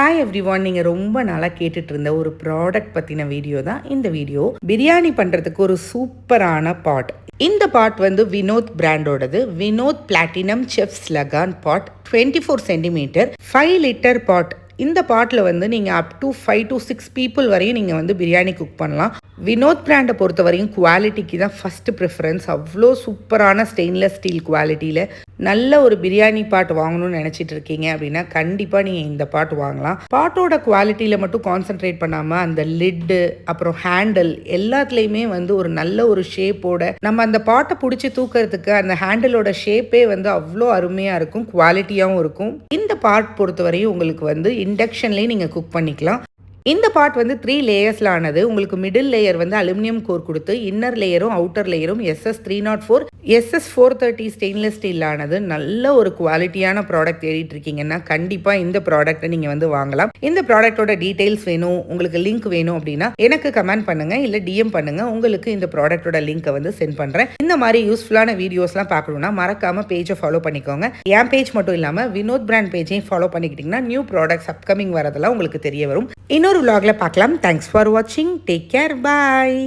Hi everyone, நீங்கள் ரொம்ப நாளாக கேட்டுட்டு இருந்த ஒரு ப்ராடக்ட் பற்றின வீடியோ தான் இந்த வீடியோ. பிரியாணி பண்ணுறதுக்கு ஒரு சூப்பரான பாட். இந்த பாட் வந்து வினோத் பிராண்டோடது. வினோத் பிளாட்டினம் செஃப்ஸ் லகான் பாட், 24 சென்டிமீட்டர் 5 லிட்டர் பாட். இந்த பாட்டில் வந்து நீங்கள் அப் டு 5 to 6 பீப்புள் வரையும் நீங்கள் வந்து பிரியாணி குக் பண்ணலாம். வினோத் பிராண்டை பொறுத்த வரையும் குவாலிட்டிக்கு தான் ஃபஸ்ட்டு ப்ரிஃபரன்ஸ். அவ்வளோ சூப்பரான ஸ்டெயின்லெஸ் ஸ்டீல் குவாலிட்டியில் நல்ல ஒரு பிரியாணி பாட் வாங்கணும்னு நினச்சிட்டு இருக்கீங்க அப்படின்னா கண்டிப்பாக நீங்கள் இந்த பாட் வாங்கலாம். பாட்டோட குவாலிட்டியில் மட்டும் கான்சென்ட்ரேட் பண்ணாமல் அந்த லிட்டு அப்புறம் ஹேண்டில் எல்லாத்துலேயுமே வந்து ஒரு நல்ல ஒரு ஷேப்போட நம்ம அந்த பாட்டை பிடிச்சி தூக்கிறதுக்கு அந்த ஹேண்டிலோட ஷேப்பே வந்து அவ்வளோ அருமையாக இருக்கும், குவாலிட்டியாகவும் இருக்கும். இந்த பாட் பொறுத்தவரையும் உங்களுக்கு வந்து இண்டக்ஷன்லேயே நீங்கள் குக் பண்ணிக்கலாம். இந்த பாட் வந்து 3 லேயர்ஸில் ஆனது. உங்களுக்கு மிடில் லேயர் வந்து அலுமினியம் கோர் கொடுத்து, இன்னர் லேயரும் அவுட்டர் லேயரும் SS304 SS430 ஸ்டெயின்லெஸ் ஸ்டீல் ஆனது. நல்ல ஒரு குவாலிட்டியான ப்ராடக்ட் தேடிட்டு இருக்கீங்கன்னா கண்டிப்பாக இந்த ப்ராடக்ட்டை நீங்கள் வந்து வாங்கலாம். இந்த ப்ராடக்டோட டீட்டெயில்ஸ் வேணும், உங்களுக்கு லிங்க் வேணும் அப்படின்னா எனக்கு கமெண்ட் பண்ணுங்கள், இல்லை DM பண்ணுங்கள். உங்களுக்கு இந்த ப்ராடக்டோட லிங்க்கை வந்து சென்ட் பண்ணுறேன். இந்த மாதிரி யூஸ்ஃபுல்லான வீடியோஸ்லாம் பார்க்கணுன்னா மறக்காமல் பேஜை ஃபாலோ பண்ணிக்கோங்க. என் பேஜ் மட்டும் இல்லாமல் வினோத் பிராண்ட் பேஜையும் ஃபாலோ பண்ணிக்கிட்டிங்கன்னா நியூ ப்ராடக்ட்ஸ் அப்கமிங் வரதெல்லாம் உங்களுக்கு தெரிய வரும். இன்னொரு vlogல பார்க்கலாம். தேங்க்ஸ் ஃபார் வாட்சிங். Take care. பாய்.